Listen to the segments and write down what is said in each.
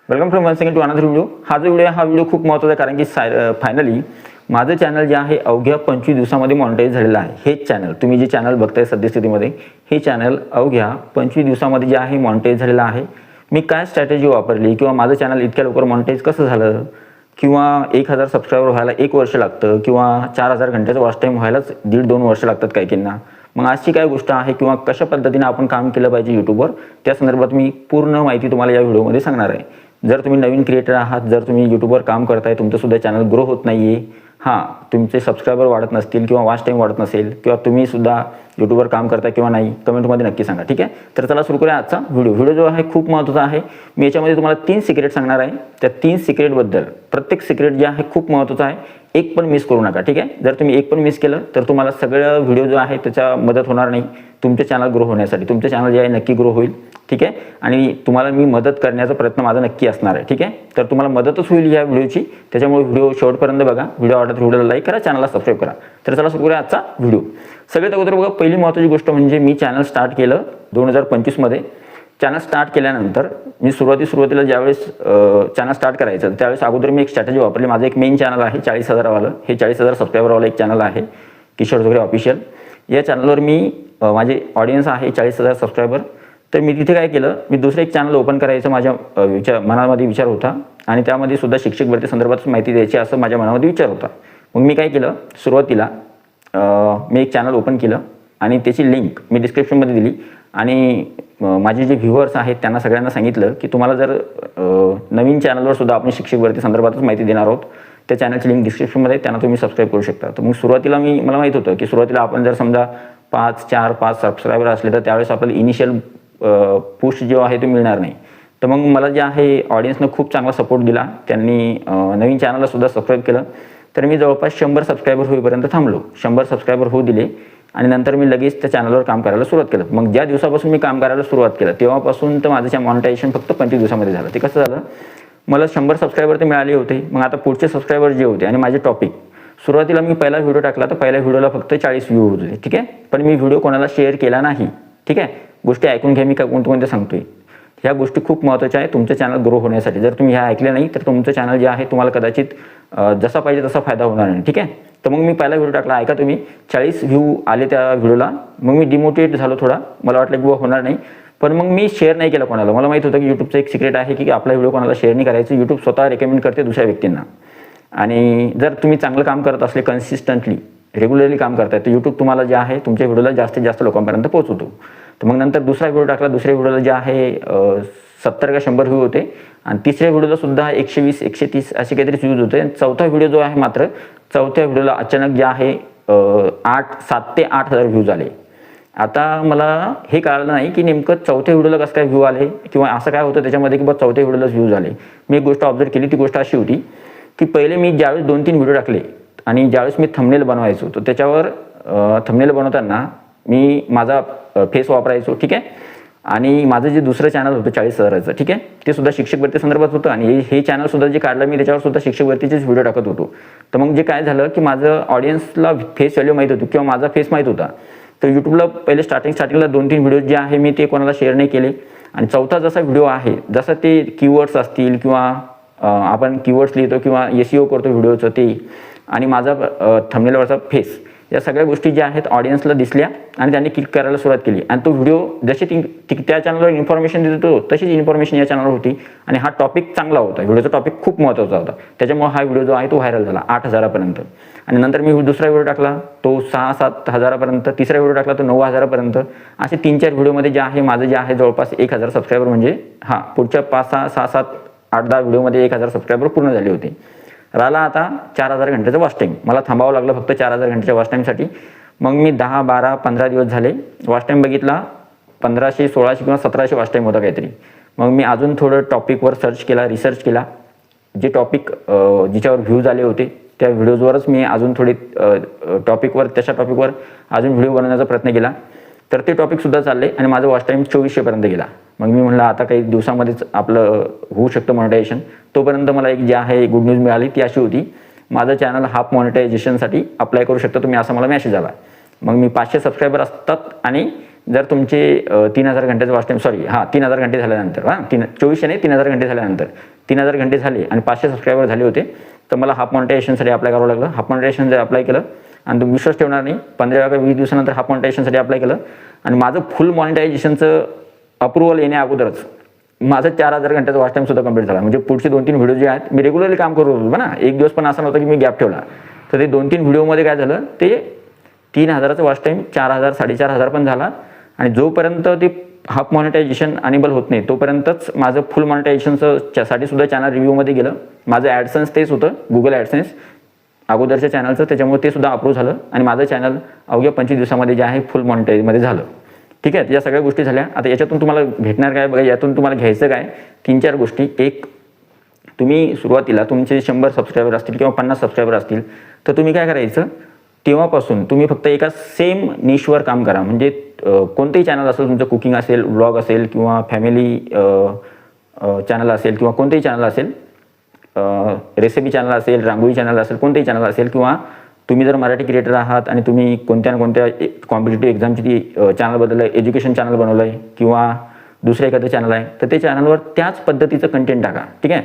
Welcome from one second to another video. हा video खूप महत्त्वाचा आहे कारण की फायनली माझं चॅनल जे आहे अवघ्या 25 दिवसामध्ये मॉनिटाईज झालेलं आहे. हेच चॅनल तुम्ही जे चॅनल बघताय सद्यस्थितीमध्ये हे चॅनल अवघ्या 25 दिवसामध्ये जे आहे मॉनिटाईज झालेलं आहे. मी काय स्ट्रॅटेजी वापरली किंवा माझं चॅनल इतक्या लवकर मॉनिटाईज कसं झालं किंवा 1000 सबस्क्रायबर व्हायला 1 वर्ष लागतं किंवा 4000 घंट्याचं वॉच टाईम व्हायलाच 1.5-2 वर्ष लागतात काहींना. मग अशी काय गोष्ट आहे किंवा कशा पद्धतीने आपण काम केलं पाहिजे यूट्यूबवर त्या संदर्भात मी पूर्ण माहिती तुम्हाला या व्हिडिओमध्ये सांगणार आहे. जर तुम्ही नवीन क्रिएटर आहात, जर तुम्ही यूट्यूबवर काम करताय, तुमचं सुद्धा चॅनल ग्रो होत नाही आहे, तुमचे सबस्क्रायबर वाढत नसतील किंवा वॉच टाईम वाढत नसेल किंवा तुम्ही सुद्धा यूट्यूबवर काम करताय किंवा नाही, कमेंटमध्ये नक्की सांगा. ठीक आहे, तर चला सुरू करूया आजचा व्हिडिओ जो आहे खूप महत्त्वाचा आहे. मी याच्यामध्ये तुम्हाला 3 सिक्रेट सांगणार आहे. त्या 3 सिक्रेटबद्दल प्रत्येक सिक्रेट जे आहे खूप महत्त्वाचं आहे. एक पण मिस करू नका. ठीक आहे, जर तुम्ही एक पण मिस केलं तर तुम्हाला सगळं व्हिडिओ जो आहे त्याचा मदत होणार नाही तुमचे चॅनल ग्रो होण्यासाठी. तुमचं चॅनल जे आहे नक्की ग्रो होईल. ठीक आहे, आणि तुम्हाला मी मदत करण्याचा प्रयत्न माझा नक्की असणार आहे. ठीक आहे, तर तुम्हाला मदतच होईल या व्हिडिओची, त्याच्यामुळे व्हिडिओ शेवटपर्यंत बघा. व्हिडिओ आवडत व्हिडिओला लाईक करा, चॅनलला सबस्क्राईब करा. तर चला सुरू करूया आजचा व्हिडिओ. सगळ्यात अगोदर बघा, पहिली महत्त्वाची गोष्ट म्हणजे मी चॅनल स्टार्ट केलं 2025 मध्ये. चॅनल स्टार्ट केल्यानंतर मी सुरुवातीला ज्यावेळेस चॅनल स्टार्ट करायचं त्यावेळेस अगोदर मी एक स्ट्रॅटेजी वापरली. माझं एक मेन चॅनल आहे 40,000 वालं. हे 40,000 सबस्क्रायबरवालं एक चॅनल आहे, किशोर जोगरे ऑफिशियल. या चॅनलवर मी माझे ऑडियन्स आहे 40,000 सबस्क्रायबर. तर मी तिथे काय केलं, मी दुसरं एक चॅनल ओपन करायचं माझ्या मनामध्ये विचार होता आणि त्यामध्ये सुद्धा शिक्षक भरती संदर्भात माहिती द्यायची असं माझ्या मनामध्ये विचार होता. मग मी काय केलं, सुरुवातीला मी एक चॅनल ओपन केलं आणि त्याची लिंक मी डिस्क्रिप्शनमध्ये दिली आणि माझे जे व्ह्युअर्स आहेत त्यांना सगळ्यांना सांगितलं की तुम्हाला जर नवीन चॅनलवर सुद्धा आपण शिक्षक भरती संदर्भातच माहिती देणार आहोत, त्या चॅनलची लिंक डिस्क्रिप्शनमध्ये त्यांना तुम्ही सबस्क्राईब करू शकता. तर मग सुरुवातीला मला माहीत होतं की सुरुवातीला आपण जर समजा 4-5 सबस्क्रायबर असले तर त्यावेळेस आपल्याला इनिशियल पुश जो आहे तो मिळणार नाही. तर मग मला जे आहे ऑडियन्सनं खूप चांगला सपोर्ट दिला. त्यांनी नवीन चॅनलला सुद्धा सबस्क्राईब केलं. तर मी जवळपास 100 सबस्क्रायबर होईपर्यंत थांबलो. 100 सबस्क्रायबर होऊ दिले आणि नंतर मी लगेच त्या चॅनलवर काम करायला सुरुवात केलं. मग ज्या दिवसापासून मी काम करायला सुरुवात केलं तेव्हापासून तर माझं मॉनिटायझेशन फक्त 25 दिवसामध्ये झालं. ते कसं झालं, मला 100 सबस्क्रायबर तर मिळाले होते. मग आता पुढचे सबस्क्रायबर जे होते आणि माझे टॉपिक, सुरुवातीला मी पहिला व्हिडिओ टाकला तर पहिल्या व्हिडिओला फक्त 40 व्ह्यू होते. ठीक आहे, पण मी व्हिडिओ कोणाला शेअर केला नाही. ठीक आहे, गोष्टी ऐकून घ्या मी कोणत्या सांगतोय. ह्या गोष्टी खूप महत्त्वाच्या आहे तुमचं चॅनल ग्रो होण्यासाठी. जर तुम्ही ह्या ऐकल्या नाही तर तुमचं चॅनल जे आहे तुम्हाला कदाचित जसा पाहिजे तसा फायदा होणार नाही. ठीक आहे, तर मग मी पहिला व्हिडिओ टाकला, ऐका तुम्ही, 40 व्ह्यू आले त्या व्हिडिओला. मग मी डिमोटिवेट झालो थोडा, मला वाटलं की होणार नाही. पण मग मी शेअर नाही केलं कोणाला. मला माहीत होतं की यूट्यूबचं एक सिक्रेट आहे की आपला व्हिडिओ कोणाला शेअर नाही करायचं. यूट्यूब स्वतः रेकमेंड करते दुसऱ्या व्यक्तींना. आणि जर तुम्ही चांगलं काम करत असले, कन्सिस्टंटली रेग्युलरली काम करताय, तर यूट्यूब तुम्हाला जे आहे तुमच्या व्हिडिओला जास्तीत जास्त लोकांपर्यंत पोहोचवतो. तर मग नंतर दुसरा व्हिडिओ टाकला. दुसऱ्या व्हिडिओला जे आहे 70 का 100 व्ह्यू होते आणि तिसऱ्या व्हिडिओला सुद्धा 120-130 असे काहीतरी व्ह्यूज होते. आणि चौथा व्हिडिओ जो आहे मात्र चौथ्या व्हिडिओला अचानक जे आहे 7 ते 8,000 व्ह्यूज आले. आता मला हे कळलं नाही की नेमकं चौथ्या व्हिडिओला कसं काय व्ह्यू आले किंवा असं काय होतं त्याच्यामध्ये की चौथ्या व्हिडिओलाच व्ह्यूज आले. मी एक गोष्ट ऑब्झर्व केली. ती गोष्ट अशी होती की पहिले मी ज्यावेळेस 2-3 व्हिडिओ टाकले आणि ज्यावेळेस मी थंबनेल बनवायचो तर त्याच्यावर थंबनेल बनवताना मी माझा फेस वापरायचो. ठीक आहे, आणि माझं जे दुसरं चॅनल होतं 40,000चं, ठीक आहे, ते सुद्धा शिक्षक भरती संदर्भात होतं आणि हे चॅनल सुद्धा जे काढलं मी त्याच्यावर सुद्धा शिक्षक भरतीचेच व्हिडिओ टाकत होतो. तर मग जे काय झालं की माझं ऑडियन्सला फेस व्हॅल्यू माहीत होती किंवा माझा फेस माहीत होता. तर यूट्यूबला पहिले स्टार्टिंगला 2-3 व्हिडिओ जे आहे मी ते कोणाला शेअर नाही केले. आणि चौथा जसा व्हिडिओ आहे, जसं ते कीवर्ड्स असतील किंवा आपण कीवर्ड्स लिहितो किंवा SEO करतो व्हिडिओचं ते, आणि माझा थंबनेलवरचा फेस, या सगळ्या गोष्टी ज्या आहेत ऑडियन्सला दिसल्या आणि त्यांनी क्लिक करायला सुरुवात केली. आणि तो व्हिडिओ जशी त्या चॅनलवर इन्फॉर्मेशन देत होतो तशीच इन्फॉर्मेशन या चॅनलवर होती. आणि हा टॉपिक चांगला होता, व्हिडिओचा टॉपिक खूप महत्त्वाचा होता. त्याच्यामुळे हा व्हिडिओ जो आहे तो व्हायरल झाला 8,000पर्यंत. आणि नंतर मी दुसरा व्हिडिओ टाकला तो 6-7 हजारापर्यंत. तिसरा व्हिडिओ टाकला तो 9,000पर्यंत. असे 3-4 व्हिडिओमध्ये जे आहे माझं जे आहे जवळपास 1,000 सबस्क्रायबर, म्हणजे पुढच्या 5-6-7-8-10 व्हिडिओमध्ये 1,000 सबस्क्रायबर पूर्ण झाले होते. राहिला आता 4,000 घंट्याचं वॉच टाईम. मला थांबावं लागलं फक्त 4,000 घंट्याच्या वॉच टाईमसाठी. मग मी 10-12-15 दिवस झाले वॉच टाईम बघितला, 1500, 1600 किंवा 1700 वॉच टाईम होता काहीतरी. मग मी अजून थोडं टॉपिकवर रिसर्च केला. जे टॉपिक जिच्यावर व्ह्यूज आले होते त्या व्हिडिओजवरच मी अजून थोडे तशा टॉपिकवर अजून व्हिडिओ बनवण्याचा प्रयत्न केला. तर ते टॉपिकसुद्धा चालले आणि माझं वॉच टाईम 2400पर्यंत गेला. मग मी म्हटलं आता काही दिवसामध्येच आपलं होऊ शकतं मॉनिटायझेशन. तोपर्यंत मला एक जे आहे गुड न्यूज मिळाली, ती अशी होती, माझं चॅनल हाफ मॉनिटायझेशनसाठी अप्लाय करू शकता तुम्ही, असा मला मेसेज आला. मग मी 500 सबस्क्रायबर असतात आणि जर तुमचे 3,000 घंट्याचं वॉच टाईम 3,000 घंटे झाल्यानंतर 2400 नाही 3,000 घंटे झाल्यानंतर 3000 घंटे झाले आणि 500 सबस्क्रायबर झाले होते, तर मला हाफ मॉनिटायझेशनसाठी अप्लाय करावं लागलं. हाफ मॉनिटायझेशन जर अप्लाय केलं आणि तुम्ही विश्वास ठेवणार नाही, 15 का 20 दिवसानंतर हाफ मॉनिटायझेशनसाठी अप्लाय केलं आणि माझं फुल मॉनिटायझेशनचं अप्रुव्हल येण्या अगोदरच माझं 4000 घंट्याचा वॉच टाईम सुद्धा कंप्लीट झाला. म्हणजे पुढचे 2-3 व्हिडिओ जे आहेत मी रेग्युलरली काम करत होतो ना, एक दिवस पण असं नव्हतं की मी गॅप ठेवला. तर ते 2-3 व्हिडिओमध्ये काय झालं, ते 3000चं वॉच टाईम 4000 4500 पण झाला. आणि जोपर्यंत ते हाफ मॉनिटायझेशन अनेबल होत नाही तोपर्यंतच माझं फुल मॉनिटायझेशनचं साठी सुद्धा चॅनल रिव्ह्यूमध्ये गेलं. माझं ॲडसन्स तेच होतं, गुगल ॲडसन्स अगोदरच्या चॅनलचं, त्याच्यामुळे ते सुद्धा अप्रूव्ह झालं आणि माझं चॅनल अवघ्या 25 दिवसामध्ये जे आहे फुल मॉनिटाईजमध्ये झालं. ठीक आहे, या सगळ्या गोष्टी झाल्या. आता याच्यातून तुम्हाला भेटणार काय बघा, यातून तुम्हाला घ्यायचं काय, 3-4 गोष्टी. एक, तुम्ही सुरुवातीला तुमचे 100 सबस्क्रायबर असतील किंवा 50 सबस्क्रायबर असतील तर तुम्ही काय करायचं, तेव्हापासून तुम्ही फक्त एका सेम निशवर काम करा. म्हणजे कोणतेही चॅनल असेल, तुमचं कुकिंग असेल, व्लॉग असेल किंवा फॅमिली चॅनल असेल किंवा कोणतेही चॅनल असेल, रेसिपी चॅनल असेल, रांगोळी चॅनल असेल, कोणतेही चॅनल असेल, किंवा तुम्ही जर मराठी क्रिएटर आहात आणि तुम्ही कोणत्या ना कोणत्या कॉम्पिटेटिव्ह एक्झामची ती चॅनल बदललं आहे, एज्युकेशन चॅनल बनवलं आहे किंवा दुसरं एखादं चॅनल आहे, तर ते चॅनलवर त्याच पद्धतीचं कंटेंट टाका. ठीक आहे.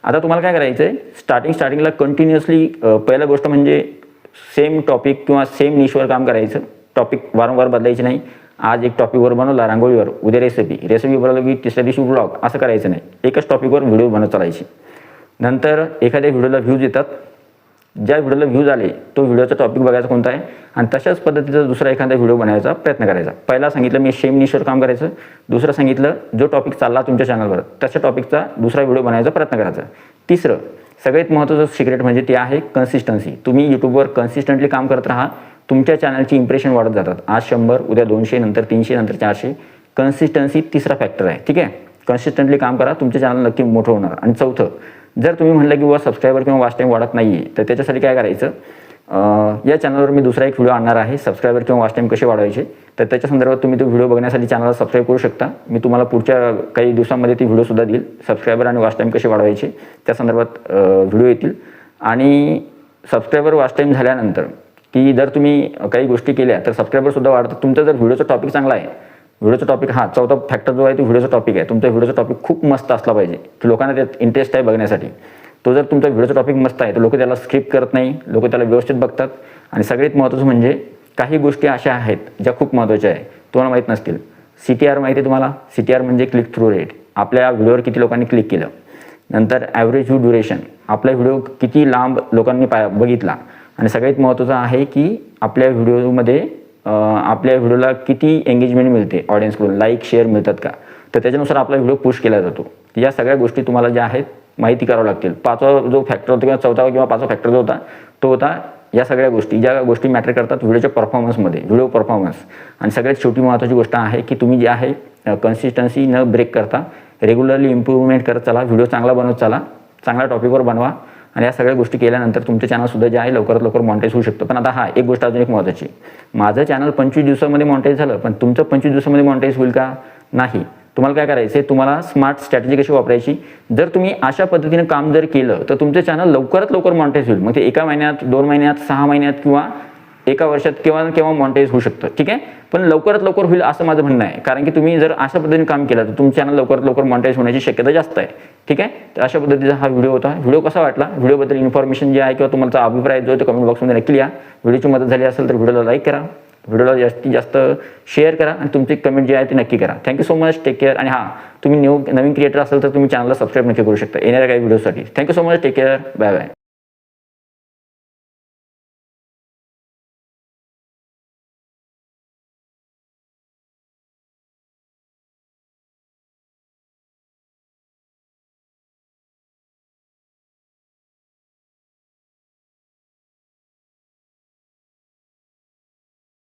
आता तुम्हाला काय करायचं आहे, स्टार्टिंगला कंटिन्युअसली पहिला गोष्ट म्हणजे सेम टॉपिक किंवा सेम निशवर काम करायचं. टॉपिक वारंवार बदलायचे नाही. आज एक टॉपिकवर बनवला रांगोळीवर, उद्या रेसिपी बनवलं की तिसऱ्या दिवशी व्लॉग, असं करायचं नाही. एकच टॉपिकवर व्हिडिओ बनवत चालायची. नंतर एखाद्या व्हिडिओला व्ह्यूज येतात, ज्या व्हिडिओला व्ह्यूज आले तो व्हिडिओचा टॉपिक बघायचा कोणता आहे आणि तशाच पद्धतीचा दुसरा एखादा व्हिडिओ बनवायचा प्रयत्न करायचा. पहिला सांगितलं मी सेम निशवर काम करायचं. दुसरं सांगितलं जो टॉपिक चालला तुमच्या चॅनलवर तशा टॉपिकचा दुसरा व्हिडिओ बनवायचा प्रयत्न करायचा. तिसरं सगळ्यात महत्त्वाचं सिक्रेट म्हणजे ते आहे कन्सिस्टन्सी. तुम्ही यूट्यूबवर कन्सिस्टंटली काम करत राहा, तुमच्या चॅनलची इम्प्रेशन वाढत जातात. आज 100, उद्या 200, नंतर 300, नंतर 400. कन्सिस्टन्सी तिसरा फॅक्टर आहे. ठीक आहे, कन्सिस्टंटली काम करा, तुमचे चॅनल नक्की मोठं होणार. आणि चौथं, जर तुम्ही म्हटलं की सबस्क्रायबर किंवा वॉच टाईम वाढत नाही आहे तर त्याच्यासाठी काय करायचं, या चॅनलवर मी दुसरा एक व्हिडिओ आणणार आहे, सबस्क्रायबर किंवा वॉच टाईम कसे वाढवायचे. तर त्याच्या संदर्भात तुम्ही तो व्हिडिओ बघण्यासाठी चॅनलला सबस्क्राईब करू शकता. मी तुम्हाला पुढच्या काही दिवसांमध्ये ती व्हिडिओसुद्धा देईल, सबस्क्रायबर आणि वॉच टाईम कसे वाढवायचे त्या संदर्भात व्हिडिओ येतील. आणि सबस्क्रायबर वॉच टाईम झाल्यानंतर की जर तुम्ही काही गोष्टी केल्या तर सबस्क्रायबरसुद्धा वाढतात. तुमचा जर व्हिडिओचा टॉपिक चांगला आहे, व्हिडिओचा टॉपिक चौथा फॅक्टर जो आहे तो व्हिडिओचा टॉपिक आहे. तुमचा व्हिडिओचा टॉपिक खूप मस्त असला पाहिजे की लोकांना त्यात इंटरेस्ट आहे बघण्यासाठी. तो जर तुमचा व्हिडिओचा टॉपिक मस्त आहे तर लोक त्याला स्किप करत नाही, लोक त्याला व्यवस्थित बघतात. आणि सगळ्यात महत्त्वाचं म्हणजे काही गोष्टी अशा आहेत ज्या खूप महत्त्वाच्या आहे, तुम्हाला माहीत नसतील. CTR माहिती आहे तुम्हाला? CTR म्हणजे क्लिक थ्रू रेट, आपल्या व्हिडिओवर किती लोकांनी क्लिक केलं. नंतर ॲव्हरेज व्ह्यू ड्युरेशन, आपला व्हिडिओ किती लांब लोकांनी बघितला. आणि सगळ्यात महत्त्वाचं आहे की आपल्या व्हिडिओमध्ये आपल्या व्हिडिओला किती एंगेजमेंट मिळते ऑडियन्सकडून, लाईक शेअर मिळतात का, तर त्याच्यानुसार आपला व्हिडिओ पुश केला जातो. या सगळ्या गोष्टी तुम्हाला ज्या आहेत माहिती करावं लागतील. पाचवा जो फॅक्टर होता किंवा चौथा किंवा पाचवा फॅक्टर जो होता तो होता या सगळ्या गोष्टी, ज्या गोष्टी मॅटर करतात व्हिडिओच्या परफॉर्मन्समध्ये, व्हिडिओ परफॉर्मन्स. आणि सगळ्यात शेवटी महत्त्वाची गोष्ट आहे की तुम्ही जे आहे कन्सिस्टन्सी न ब्रेक करता रेग्युलरली इम्प्रूव्हमेंट करत चला, व्हिडिओ चांगला बनवत चला, चांगल्या टॉपिकवर बनवा. आणि या सगळ्या गोष्टी केल्यानंतर तुमचं चॅनलसुद्धा जे आहे लवकरात लवकर मॉनिटाईज होऊ शकतं. पण आता एक गोष्ट अजून एक महत्त्वाची, माझं चॅनल 25 दिवसामध्ये मॉनिटाईज झालं, पण तुमचं 25 दिवसामध्ये मॉनिटाईज होईल का? नाही. तुम्हाला काय करायचं आहे, तुम्हाला स्मार्ट स्ट्रॅटेजी कशी वापरायची. जर तुम्ही अशा पद्धतीने काम जर केलं तर तुमचं चॅनल लवकरात लवकर मॉनिटाईज होईल. मग ते 1 महिन्यात, 2 महिन्यात, 6 महिन्यात किंवा 1 वर्षात केव्हा मॉनिटाईज होऊ शकतं. ठीक आहे, पण लवकरात लवकर होईल असं माझं म्हणणं आहे. कारण की तुम्ही जर अशा पद्धतीने काम केलं तर तुमचं चॅनल लवकरात लवकर मॉनिटाईज होण्याची शक्यता जास्त आहे. ठीक आहे, तर अशा पद्धतीचा हा व्हिडिओ होता. व्हिडिओ कसा वाटला, व्हिडिओबद्दल इन्फॉर्मेशन जे आहे किंवा तुमचा अभिप्राय जो आहे तो कमेंट बॉक्समध्ये नक्की लिहा. व्हिडिओची मदत झाली असेल तर व्हिडिओला लाईक करा, व्हिडिओला जास्तीत जास्त शेअर करा आणि तुमची कमेंट जी आहे ती नक्की करा. Thank you so much, take care. आणि तुम्ही नवीन क्रिएटर असेल तर तुम्ही चॅनलला सबस्क्राईब नक्की करू शकता येणाऱ्या काही व्हिडिओसाठी. Thank you so much, take care, bye bye.